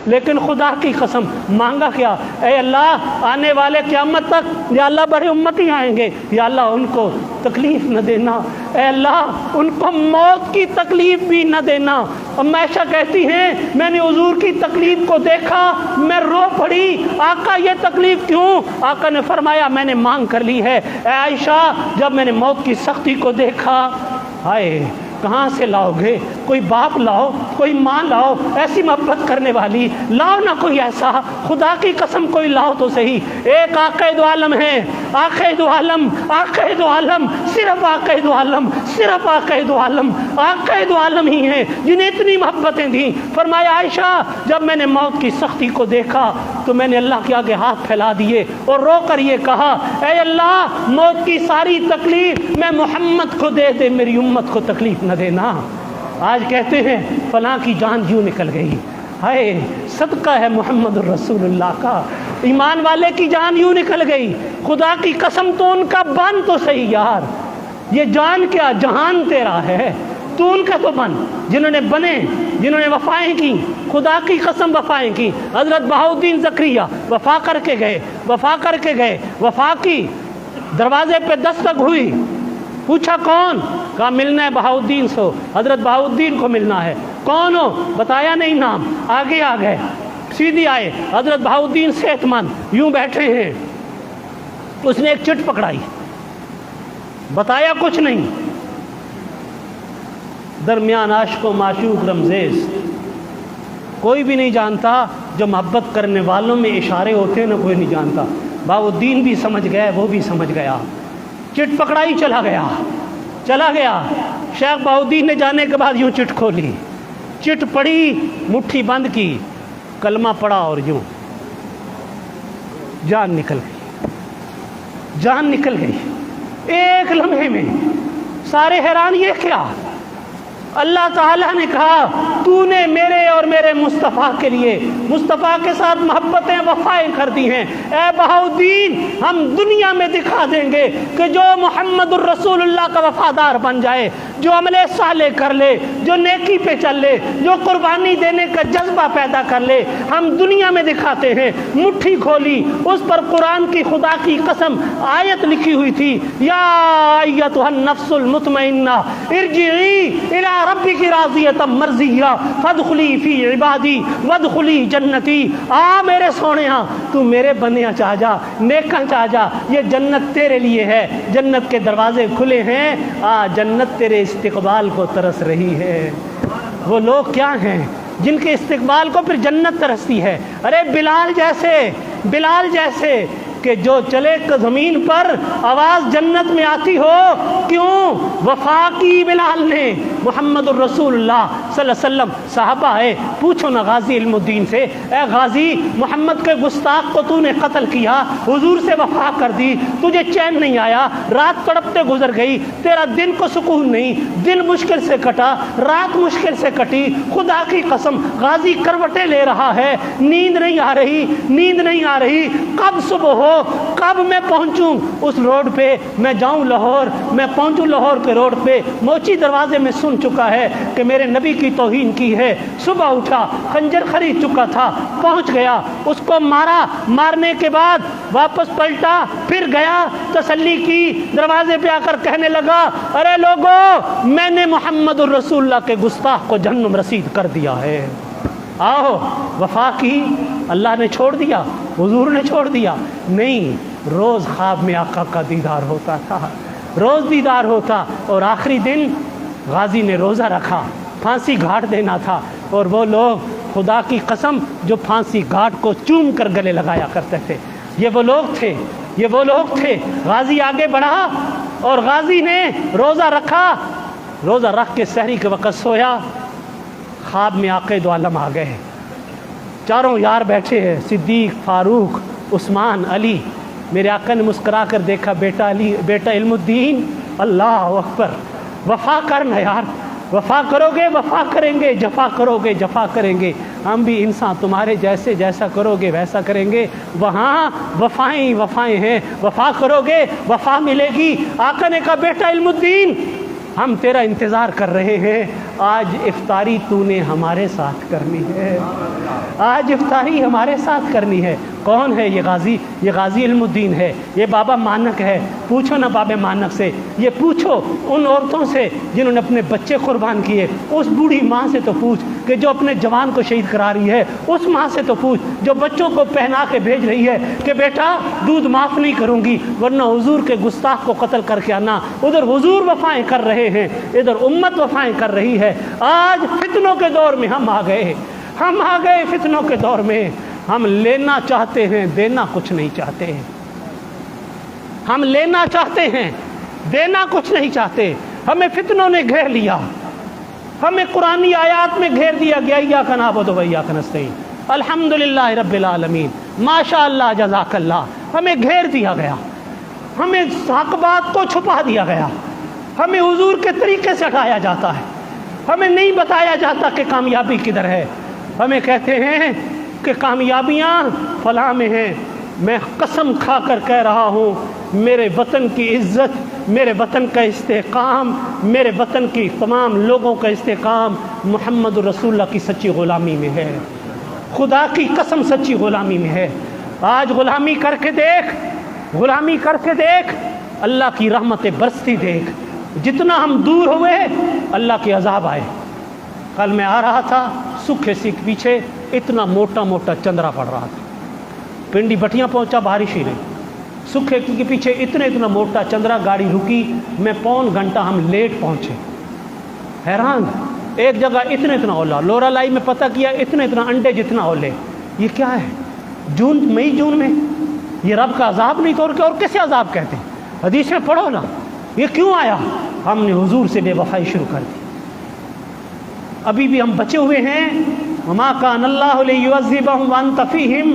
لیکن خدا کی قسم مانگا کیا؟ اے اللہ آنے والے قیامت تک یا اللہ بڑے امتی آئیں گے، یا اللہ ان کو تکلیف نہ دینا، اے اللہ ان کو موت کی تکلیف بھی نہ دینا۔ ام عائشہ کہتی ہیں میں نے حضور کی تکلیف کو دیکھا، میں رو پڑی، آقا یہ تکلیف کیوں؟ آقا نے فرمایا میں نے مانگ کر لی ہے۔ اے عائشہ جب میں نے موت کی سختی کو دیکھا، ہائے کہاں سے لاؤ گے؟ کوئی باپ لاؤ، کوئی ماں لاؤ ایسی محبت کرنے والی، لاؤ نہ کوئی ایسا، خدا کی قسم کوئی لاؤ تو صحیح۔ ایک آقا دو عالم ہے، آقا دو عالم، آقا دو عالم، صرف آقا دو عالم، صرف آقا دو عالم، آقا دو عالم ہی ہیں جنہیں اتنی محبتیں دیں۔ فرمایا عائشہ جب میں نے موت کی سختی کو دیکھا تو میں نے اللہ کے آگے ہاتھ پھیلا دیے اور رو کر یہ کہا اے اللہ موت کی ساری تکلیف میں محمد کو دے دے، میری امت کو تکلیف نہ دینا۔ آج کہتے ہیں فلاں کی جان یوں نکل گئی، ہائے صدقہ ہے محمد الرسول اللہ کا، ایمان والے کی جان یوں نکل گئی۔ خدا کی قسم تو ان کا بن تو صحیح یار، یہ جان کیا جہان تیرا ہے، تو ان کا تو بن، جنہوں نے بنے، جنہوں نے وفائیں کی، خدا کی قسم وفائیں کی۔ حضرت بہاؤالدین زکریا وفا کر کے گئے، وفا کر کے گئے، وفا کی، دروازے پہ دستک ہوئی، پوچھا کون؟ کہا ملنا ہے بہاؤالدین سے، حضرت بہاؤالدین کو ملنا ہے۔ کون ہو؟ بتایا نہیں نام، آگے آ گئے، سیدھی آئے، حضرت بہاؤالدین صحت مند یوں بیٹھے ہیں، اس نے ایک چٹ پکڑائی، بتایا کچھ نہیں، درمیان عاشق و معشوق رمزیز، کوئی بھی نہیں جانتا، جو محبت کرنے والوں میں اشارے ہوتے ہیں نا کوئی نہیں جانتا۔ بہاؤالدین بھی سمجھ گئے، وہ بھی سمجھ گیا، چٹ پکڑائی چلا گیا، چلا گیا۔ شیخ بہاؤالدین نے جانے کے بعد یوں چٹ کھولی، چٹ پڑی، مٹھی بند کی، کلمہ پڑا اور یوں جان نکل گئی، جان نکل گئی ایک لمحے میں۔ سارے حیران یہ کیا؟ اللہ تعالیٰ نے کہا تو نے میرے اور میرے مصطفیٰ کے لیے مصطفیٰ کے ساتھ محبتیں وفائیں کر دی ہیں، اے بہاؤالدین ہم دنیا میں دکھا دیں گے کہ جو محمد الرسول اللہ کا وفادار بن جائے، جو عمل صالح کر لے، جو نیکی پہ چل لے، جو قربانی دینے کا جذبہ پیدا کر لے، ہم دنیا میں دکھاتے ہیں۔ مٹھی کھولی، اس پر قرآن کی خدا کی قسم آیت لکھی ہوئی تھی، یا ایتھا النفس المطمئنہ ارجعی الی ربک راضیۃ مرضیہ فادخلی فی عبادی وادخلی جنتی۔ آ میرے سونےاں تو میرے بندیاں چاہ جا، نیکاں چاہ جا، یہ جنت تیرے لیے ہے، جنت کے دروازے کھلے ہیں، آ جنت تیرے استقبال کو ترس رہی ہے۔ وہ لوگ کیا ہیں جن کے استقبال کو پھر جنت ترستی ہے؟ ارے بلال جیسے، بلال جیسے کہ جو چلے زمین پر آواز جنت میں آتی ہو، کیوں؟ وفا کی بلال نے محمد الرسول اللہ صلی اللہ علیہ وسلم۔ صحابہ ہے، پوچھو نا غازی علم الدین سے، اے غازی محمد کے گستاخ کو تو نے قتل کیا، حضور سے وفا کر دی، تجھے چین نہیں آیا، رات تڑپتے گزر گئی، تیرا دن کو سکون نہیں، دن مشکل سے کٹا، رات مشکل سے کٹی، خدا کی قسم غازی کروٹیں لے رہا ہے، نیند نہیں آ رہی، نیند نہیں آ رہی، کب صبح ہو، کب میں پہنچوں اس روڈ پہ، میں جاؤں لاہور، میں پہنچوں لاہور کے روڈ پہ، موچی دروازے میں سن چکا ہے کہ میرے نبی کی توہین کی ہے، صبح اٹھا، خنجر خرید چکا تھا، پہنچ گیا، اس کو مارا، مارنے کے بعد واپس پلٹا، پھر گیا، تسلی کی، دروازے پہ آ کر کہنے لگا ارے لوگو میں نے محمد الرسول اللہ کے گستاخ کو جہنم رسید کر دیا ہے۔ آؤ وفا کی، اللہ نے چھوڑ دیا، حضور نے چھوڑ دیا؟ نہیں، روز خواب میں آقا کا دیدار ہوتا تھا، روز دیدار ہوتا، اور آخری دن غازی نے روزہ رکھا، پھانسی گھاٹ دینا تھا، اور وہ لوگ خدا کی قسم جو پھانسی گھاٹ کو چوم کر گلے لگایا کرتے تھے، یہ وہ لوگ تھے، یہ وہ لوگ تھے۔ غازی آگے بڑھا اور غازی نے روزہ رکھا، روزہ رکھ کے سحری کے وقت سویا، خواب میں آقا دو عالم آ گئے، چاروں یار بیٹھے ہیں، صدیق، فاروق، عثمان، علی۔ میرے آقا نے مسکرا کر دیکھا، بیٹا علی، بیٹا علم الدین، اللہ اکبر، وفا کرنا یار، وفا کرو گے وفا کریں گے، جفا کرو گے جفا کریں گے، ہم بھی انسان تمہارے جیسے، جیسا کرو گے ویسا کریں گے، وہاں وفائیں وفائیں ہیں، وفا کرو گے وفا ملے گی۔ آقا نے کہا بیٹا علم الدین ہم تیرا انتظار کر رہے ہیں، آج افطاری تو نے ہمارے ساتھ کرنی ہے، آج افطاری ہمارے ساتھ کرنی ہے۔ کون ہے یہ غازی؟ یہ غازی علم الدین ہے، یہ بابا مانک ہے۔ پوچھو نا بابا مانک سے، یہ پوچھو ان عورتوں سے جنہوں نے اپنے بچے قربان کیے، اس بوڑھی ماں سے تو پوچھ کہ جو اپنے جوان کو شہید کرا رہی ہے، اس ماں سے تو پوچھ جو بچوں کو پہنا کے بھیج رہی ہے کہ بیٹا دودھ معاف نہیں کروں گی ورنہ حضور کے گستاخ کو قتل کر کے آنا۔ ادھر حضور وفائیں کر رہے ہیں، ادھر امت وفائیں کر رہی ہے۔ آج فتنوں کے دور میں ہم آ گئے، ہم آ گئے فتنوں کے دور میں۔ ہم لینا چاہتے ہیں، دینا کچھ نہیں چاہتے ہیں۔ ہم لینا چاہتے ہیں، دینا کچھ نہیں چاہتے۔ ہمیں فتنوں نے گھیر لیا، ہمیں قرآنی آیات میں گھیر دیا گیا، ایاک نعبد و ایاک نستعین، الحمدللہ رب العالمین، ماشاء اللہ جزاک اللہ۔ ہمیں گھیر دیا گیا، ہمیں حق بات کو چھپا دیا گیا، ہمیں حضور کے طریقے سے ہٹایا جاتا ہے، ہمیں نہیں بتایا جاتا کہ کامیابی کدھر ہے۔ ہمیں کہتے ہیں کہ کامیابیاں فلاں میں ہیں۔ میں قسم کھا کر کہہ رہا ہوں، میرے وطن کی عزت، میرے وطن کا استحکام، میرے وطن کی تمام لوگوں کا استحکام محمد رسول اللہ کی سچی غلامی میں ہے، خدا کی قسم سچی غلامی میں ہے۔ آج غلامی کر کے دیکھ، غلامی کر کے دیکھ، اللہ کی رحمتیں برستی دیکھ۔ جتنا ہم دور ہوئے اللہ کے عذاب آئے۔ کل میں آ رہا تھا، سکھے سکھ پیچھے اتنا موٹا موٹا چندرا پڑ رہا تھا، پنڈی بٹیاں پہنچا بارش ہی نہیں، سکھے کے پیچھے اتنا موٹا چندرا، گاڑی رکی، میں پون گھنٹہ ہم لیٹ پہنچے، حیران۔ ایک جگہ اتنا اولا، لورا لائی میں پتہ کیا اتنا انڈے جتنا اولے۔ یہ کیا ہے؟ مئی جون میں یہ رب کا عذاب نہیں تو اور کیسے عذاب کہتے ہیں؟ حدیث میں پڑھو نا، یہ کیوں آیا؟ ہم نے حضور سے بے وفائی شروع کر دی۔ ابھی بھی ہم بچے ہوئے ہیں۔ وما کان اللہ لیعذبہم وانت فیہم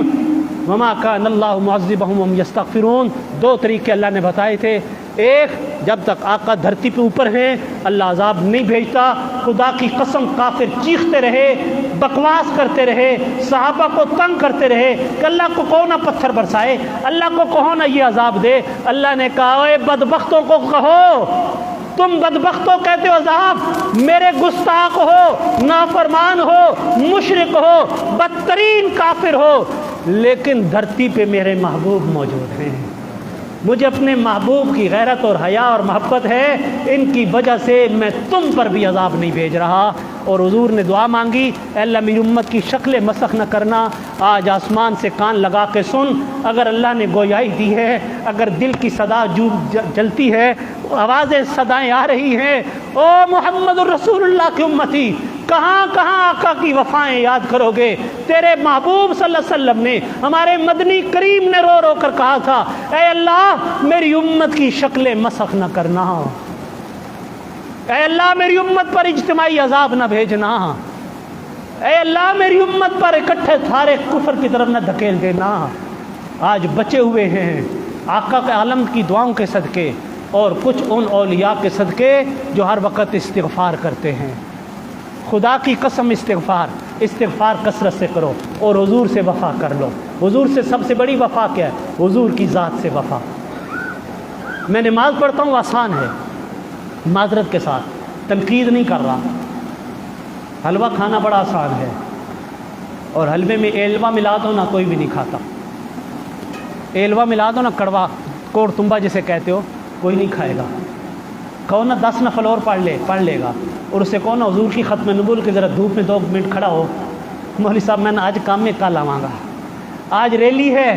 وما کان اللہ معذبہم وہم یستغفرون۔ دو طریقے اللہ نے بتائے تھے۔ ایک، جب تک آقا دھرتی پہ اوپر ہیں اللہ عذاب نہیں بھیجتا۔ خدا کی قسم کافر چیختے رہے، بکواس کرتے رہے، صحابہ کو تنگ کرتے رہے کہ اللہ کو کہو نہ پتھر برسائے، اللہ کو کہو نہ یہ عذاب دے۔ اللہ نے کہا اے بدبختوں کو کہو، تم بدبختوں کہتے ہو عذاب، میرے گستاخ ہو، نافرمان ہو، مشرک ہو، بدترین کافر ہو، لیکن دھرتی پہ میرے محبوب موجود ہیں۔ مجھے اپنے محبوب کی غیرت اور حیا اور محبت ہے، ان کی وجہ سے میں تم پر بھی عذاب نہیں بھیج رہا۔ اور حضور نے دعا مانگی، اے اللہ میری امت کی شکل مسخ نہ کرنا۔ آج آسمان سے کان لگا کے سن، اگر اللہ نے گویائی دی ہے، اگر دل کی صدا جلتی ہے، آوازیں صدائیں آ رہی ہیں، او محمد الرسول اللہ کی امتی، کہاں کہاں آقا کی وفائیں یاد کرو گے؟ تیرے محبوب صلی اللہ علیہ وسلم نے، ہمارے مدنی کریم نے رو رو کر کہا تھا، اے اللہ میری امت کی شکل مسخ نہ کرنا، اے اللہ میری امت پر اجتماعی عذاب نہ بھیجنا، اے اللہ میری امت پر اکٹھے تھارے کفر کی طرف نہ دھکیل دینا۔ آج بچے ہوئے ہیں آقا کے عالم کی دعاؤں کے صدقے اور کچھ ان اولیاء کے صدقے جو ہر وقت استغفار کرتے ہیں۔ خدا کی قسم استغفار کثرت سے کرو اور حضور سے وفا کر لو۔ حضور سے سب سے بڑی وفا کیا ہے؟ حضور کی ذات سے وفا۔ میں نماز پڑھتا ہوں، آسان ہے، معذرت کے ساتھ تنقید نہیں کر رہا۔ حلوہ کھانا بڑا آسان ہے، اور حلوے میں ایلوا ملا دو نا کوئی بھی نہیں کھاتا، ایلوا ملا دو نا کڑوا کوڑ تمبا جسے کہتے ہو، کوئی نہیں کھائے گا۔ کہو نا 10 نفل اور پڑھ لے گا، اور اسے کہو نا حضور کی ختم نبوت کے ذرا دھوپ میں 2 منٹ کھڑا ہو، مولوی صاحب میں آج کام میں کل آواں گا، آج ریلی ہے۔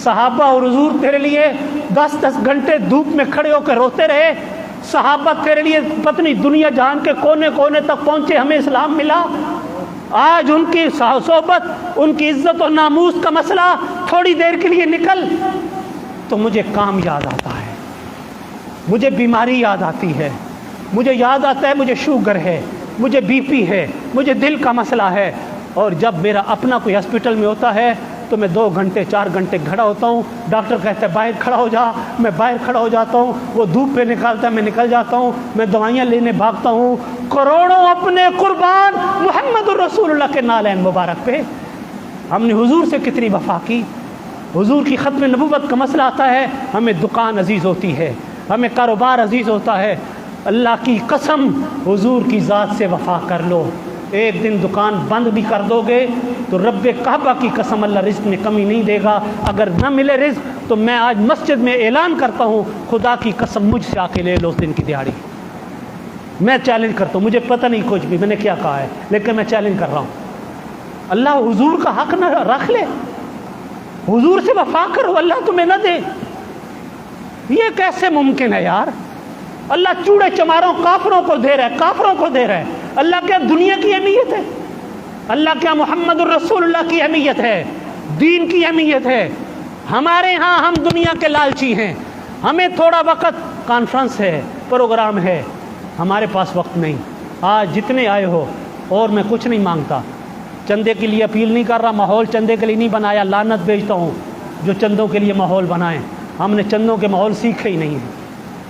صحابہ اور حضور تیرے لیے 10 گھنٹے دھوپ میں کھڑے ہو کے روتے رہے، صحابہ تیرے لیے پتنی دنیا جہان کے کونے کونے تک پہنچے، ہمیں اسلام ملا۔ آج ان کی صحبت، ان کی عزت و ناموس کا مسئلہ تھوڑی دیر کے لیے نکل تو مجھے کام یاد آتا ہے، مجھے بیماری یاد آتی ہے، مجھے یاد آتا ہے مجھے شوگر ہے، مجھے بی پی ہے، مجھے دل کا مسئلہ ہے۔ اور جب میرا اپنا کوئی ہاسپٹل میں ہوتا ہے تو میں 2 گھنٹے 4 گھنٹے کھڑا ہوتا ہوں، ڈاکٹر کہتا ہے باہر کھڑا ہو جا، میں باہر کھڑا ہو جاتا ہوں، وہ دھوپ پہ نکالتا ہے میں نکل جاتا ہوں، میں دوائیاں لینے بھاگتا ہوں۔ کروڑوں اپنے قربان محمد الرسول اللہ کے نالین مبارک پہ۔ ہم نے حضور سے کتنی وفا کی۔ حضور کی ختم نبوت کا مسئلہ آتا ہے، ہمیں دکان عزیز ہوتی ہے، ہمیں کاروبار عزیز ہوتا ہے، اللہ کی قسم حضور کی ذات سے وفا کر لو، ایک دن دکان بند بھی کر دو گے تو رب کعبہ کی قسم اللہ رزق میں کمی نہیں دے گا۔ اگر نہ ملے رزق تو میں آج مسجد میں اعلان کرتا ہوں، خدا کی قسم مجھ سے آ کے لے لو اس دن کی دیہاڑی۔ میں چیلنج کرتا ہوں، مجھے پتہ نہیں کچھ بھی میں نے کیا کہا ہے، لیکن میں چیلنج کر رہا ہوں، اللہ حضور کا حق نہ رکھ لے، حضور سے وفا کرو، اللہ تمہیں نہ دے، یہ کیسے ممکن ہے یار؟ اللہ چوڑے چماروں کافروں کو دے رہا ہے، کافروں کو دے رہا ہے۔ اللہ کیا دنیا کی اہمیت ہے؟ اللہ کیا محمد الرسول اللہ کی اہمیت ہے؟ دین کی اہمیت ہے؟ ہمارے ہاں ہم دنیا کے لالچی ہیں، ہمیں تھوڑا وقت کانفرنس ہے، پروگرام ہے، ہمارے پاس وقت نہیں۔ آج جتنے آئے ہو، اور میں کچھ نہیں مانگتا، چندے کے لیے اپیل نہیں کر رہا، ماحول چندے کے لیے نہیں بنایا، لعنت بھیجتا ہوں جو چندوں کے لیے ماحول بنائیں۔ ہم نے چندوں کے ماحول سیکھے ہی نہیں ہیں،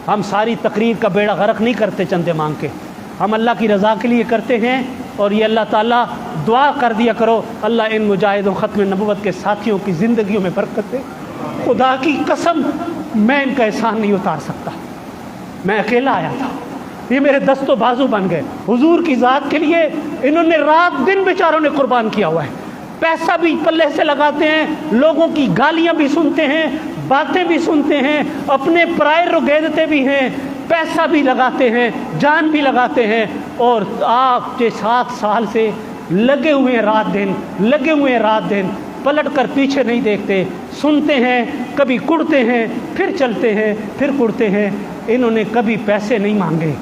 ہم ساری تقریر کا بیڑا غرق نہیں کرتے چندے مانگ کے، ہم اللہ کی رضا کے لیے کرتے ہیں۔ اور یہ اللہ تعالیٰ دعا کر دیا کرو، اللہ ان مجاہدوں ختم نبوت کے ساتھیوں کی زندگیوں میں برکت دے۔ خدا کی قسم میں ان کا احسان نہیں اتار سکتا، میں اکیلا آیا تھا، یہ میرے دست و بازو بن گئے حضور کی ذات کے لیے۔ انہوں نے رات دن بیچاروں نے قربان کیا ہوا ہے، پیسہ بھی پلے سے لگاتے ہیں، لوگوں کی گالیاں بھی سنتے ہیں، باتیں بھی سنتے ہیں، اپنے پرائے رگیدتے بھی ہیں، پیسہ بھی لگاتے ہیں، جان بھی لگاتے ہیں، اور آپ کے 7 سال سے لگے ہوئے ہیں، رات دن لگے ہوئے ہیں، رات دن پلٹ کر پیچھے نہیں دیکھتے، سنتے ہیں، کبھی کڑتے ہیں، پھر چلتے ہیں، پھر کڑتے ہیں۔ انہوں نے کبھی پیسے نہیں مانگے،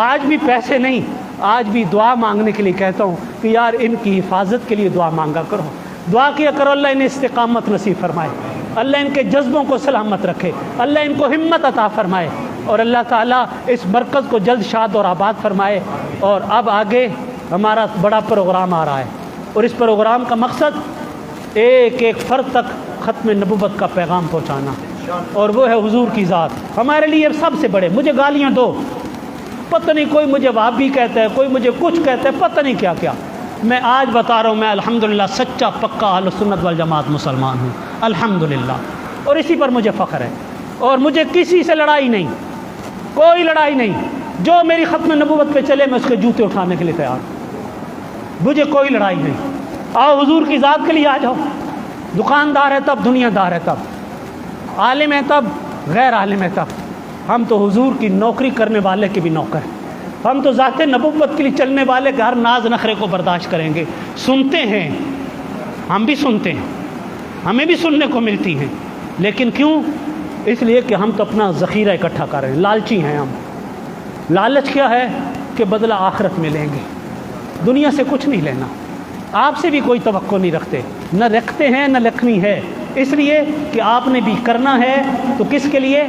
آج بھی پیسے نہیں، آج بھی دعا مانگنے کے لیے کہتا ہوں کہ یار ان کی حفاظت کے لیے دعا مانگا کرو، دعا کیا کرو، اللہ انہیں استقامت نصیب فرمائے، اللہ ان کے جذبوں کو سلامت رکھے، اللہ ان کو ہمت عطا فرمائے، اور اللہ تعالیٰ اس مرکز کو جلد شاد اور آباد فرمائے۔ اور اب آگے ہمارا بڑا پروگرام آ رہا ہے، اور اس پروگرام کا مقصد ایک ایک فرد تک ختم نبوت کا پیغام پہنچانا، اور وہ ہے حضور کی ذات ہمارے لیے سب سے بڑے۔ مجھے گالیاں دو، پتہ نہیں کوئی مجھے وہابی کہتا ہے، کوئی مجھے کچھ کہتا ہے، پتہ نہیں کیا کیا، میں آج بتا رہا ہوں میں الحمدللہ سچا پکا اہل سنت والجماعت مسلمان ہوں الحمدللہ، اور اسی پر مجھے فخر ہے، اور مجھے کسی سے لڑائی نہیں، کوئی لڑائی نہیں، جو میری ختم نبوت پہ چلے میں اس کے جوتے اٹھانے کے لیے تیار ہوں، مجھے کوئی لڑائی نہیں۔ آؤ حضور کی ذات کے لیے آ جاؤ، دکاندار ہے تب، دنیا دار ہے تب، عالم ہے تب، غیر عالم ہے تب، ہم تو حضور کی نوکری کرنے والے کے بھی نوکر ہیں، ہم تو ذات نبوت کے لیے چلنے والے کے ہر ناز نخرے کو برداشت کریں گے۔ سنتے ہیں، ہم بھی سنتے ہیں، ہمیں بھی سننے کو ملتی ہیں، لیکن کیوں؟ اس لیے کہ ہم تو اپنا ذخیرہ اکٹھا کر رہے ہیں، لالچی ہیں ہم۔ لالچ کیا ہے کہ بدلہ آخرت میں لیں گے، دنیا سے کچھ نہیں لینا، آپ سے بھی کوئی توقع نہیں رکھتے، نہ رکھتے ہیں نہ رکھنی ہے، اس لیے کہ آپ نے بھی کرنا ہے تو کس کے لیے؟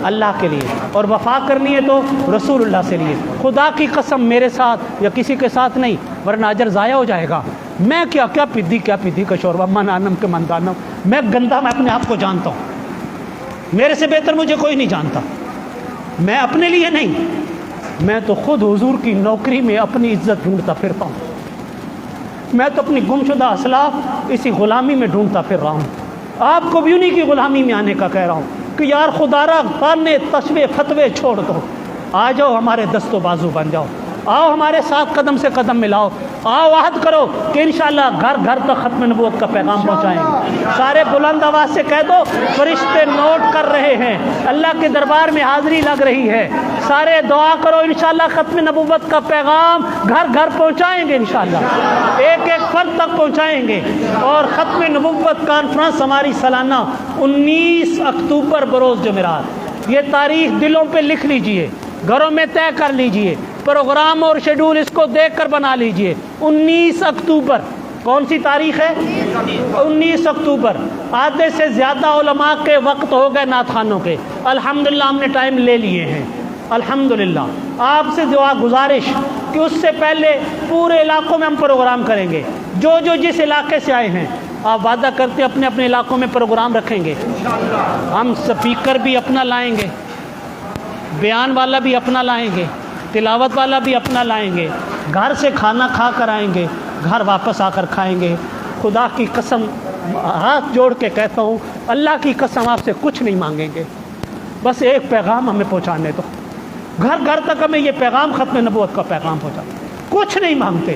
اللہ کے لیے، اور وفا کرنی ہے تو رسول اللہ سے لیے۔ خدا کی قسم میرے ساتھ یا کسی کے ساتھ نہیں، ورنہ اجر ضائع ہو جائے گا۔ میں کیا پدھی کا شوربہ، من آنم کے من دانم، میں گندا، میں اپنے آپ کو جانتا ہوں، میرے سے بہتر مجھے کوئی نہیں جانتا، میں اپنے لیے نہیں، میں تو خود حضور کی نوکری میں اپنی عزت ڈھونڈتا پھرتا ہوں، میں تو اپنی گمشدہ اسلاف اسی غلامی میں ڈھونڈتا پھر رہا ہوں۔ آپ کو بھی انہی کی غلامی میں آنے کا کہہ رہا ہوں کہ یار خدا را تانے تشوے فتوے چھوڑ دو، آ جاؤ ہمارے دست و بازو بن جاؤ، آؤ ہمارے ساتھ قدم سے قدم ملاؤ، آؤ عہد کرو کہ انشاءاللہ گھر گھر تک ختم نبوت کا پیغام پہنچائیں گے۔ سارے بلند آواز سے کہہ دو، فرشتے نوٹ کر رہے ہیں، اللہ کے دربار میں حاضری لگ رہی ہے، سارے دعا کرو انشاءاللہ ختم نبوت کا پیغام گھر گھر پہنچائیں گے، انشاءاللہ ایک ایک فرد تک پہنچائیں گے۔ اور ختم نبوت کانفرنس ہماری سالانہ 19 اکتوبر بروز جمعرات، یہ تاریخ دلوں پہ لکھ لیجئے، گھروں میں طے کر لیجئے، پروگرام اور شیڈول اس کو دیکھ کر بنا لیجئے۔ 19 اکتوبر کون سی تاریخ ہے؟ 19 اکتوبر۔ آدھے سے زیادہ علماء کے وقت ہو گئے نعت خوانوں کے، الحمدللہ ہم نے ٹائم لے لیے ہیں الحمدللہ۔ آپ سے دعا گزارش کہ اس سے پہلے پورے علاقوں میں ہم پروگرام کریں گے، جو جس علاقے سے آئے ہیں آپ وعدہ کرتے اپنے اپنے علاقوں میں پروگرام رکھیں گے، ہم سپیکر بھی اپنا لائیں گے، بیان والا بھی اپنا لائیں گے، تلاوت والا بھی اپنا لائیں گے، گھر سے کھانا کھا کر آئیں گے، گھر واپس آ کر کھائیں گے۔ خدا کی قسم ہاتھ جوڑ کے کہتا ہوں، اللہ کی قسم آپ سے کچھ نہیں مانگیں گے، بس ایک پیغام ہمیں پہنچانے دو، گھر گھر تک ہمیں یہ پیغام ختم نبوت کا پیغام پہنچا. کچھ نہیں مانگتے,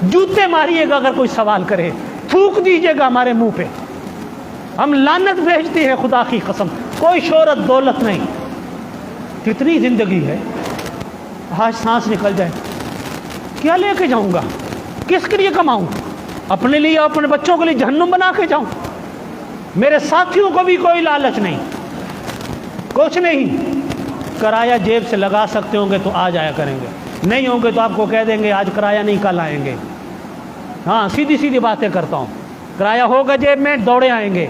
جوتے ماریے گا اگر کوئی سوال کرے, تھوک دیجیے گا ہمارے منہ پہ, ہم لعنت بھیجتے ہیں خدا کی قسم. کوئی شہرت دولت نہیں. کتنی زندگی ہے, آج سانس نکل جائے کیا لے کے جاؤں گا, کس کے لیے کماؤں, اپنے لیے اپنے بچوں کے لیے جہنم بنا کے جاؤں. میرے ساتھیوں کو بھی کوئی لالچ نہیں, کچھ نہیں. کرایہ جیب سے لگا سکتے ہوں گے تو آ جایا کریں گے, نہیں ہوں گے تو آپ کو کہہ دیں گے آج کرایہ نہیں, کل آئیں گے. ہاں سیدھی سیدھی باتیں کرتا ہوں. کرایہ ہوگا جیب میں دوڑے آئیں گے,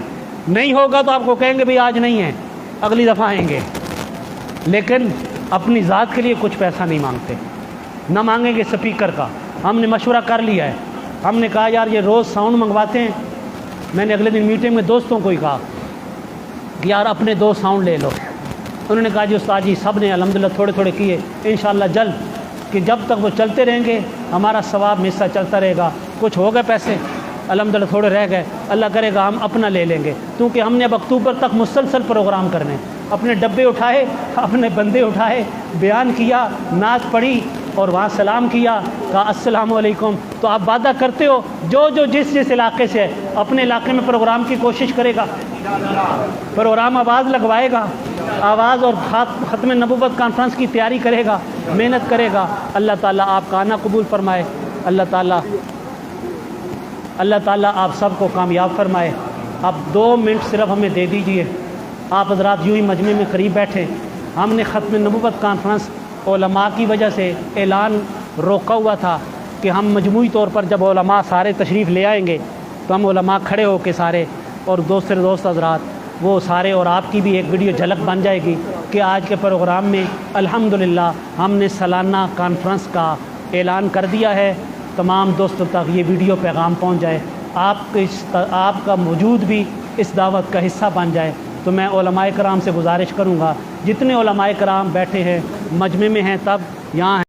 نہیں ہوگا تو آپ کو کہیں گے بھئی آج نہیں ہے, اگلی دفعہ آئیں گے. لیکن اپنی ذات کے لیے کچھ پیسہ نہیں مانگتے, نہ مانگیں گے سپیکر کا. ہم نے مشورہ کر لیا ہے, ہم نے کہا یار یہ روز ساؤنڈ منگواتے ہیں. میں نے اگلے دن میٹنگ میں دوستوں کو ہی کہا کہ یار اپنے دو ساؤنڈ لے لو. انہوں نے کہا جی استاد جی سب نے الحمدللہ تھوڑے تھوڑے کیے, انشاءاللہ جلد, کہ جب تک وہ چلتے رہیں گے ہمارا ثواب میں حصہ چلتا رہے گا. کچھ ہو گئے پیسے الحمدللہ, تھوڑے رہ گئے, اللہ کرے گا ہم اپنا لے لیں گے, کیونکہ ہم نے اب اکتوبر تک مسلسل پروگرام کرنے. اپنے ڈبے اٹھائے, اپنے بندے اٹھائے, بیان کیا, نعت پڑھی اور وہاں سلام کیا, کہا السلام علیکم. تو آپ وعدہ کرتے ہو جو جس علاقے سے ہے اپنے علاقے میں پروگرام کی کوشش کرے گا, پروگرام آواز لگوائے گا, آواز اور ختم نبوت کانفرنس کی تیاری کرے گا, محنت کرے گا. اللہ تعالیٰ آپ کا آنا قبول فرمائے. اللہ تعالیٰ آپ سب کو کامیاب فرمائے. آپ 2 منٹ صرف ہمیں دے دیجئے. آپ حضرات یوں ہی مجمع میں قریب بیٹھے. ہم نے ختم نبوت کانفرنس علماء کی وجہ سے اعلان روکا ہوا تھا کہ ہم مجموعی طور پر جب علماء سارے تشریف لے آئیں گے تو ہم علماء کھڑے ہو کے سارے اور دوست حضرات وہ سارے, اور آپ کی بھی ایک ویڈیو جھلک بن جائے گی کہ آج کے پروگرام میں الحمدللہ ہم نے سالانہ کانفرنس کا اعلان کر دیا ہے. تمام دوستوں تک یہ ویڈیو پیغام پہنچ جائے, آپ کا موجود بھی اس دعوت کا حصہ بن جائے. تو میں علماء کرام سے گزارش کروں گا, جتنے علماء کرام بیٹھے ہیں مجمع میں ہیں تب یہاں ہیں.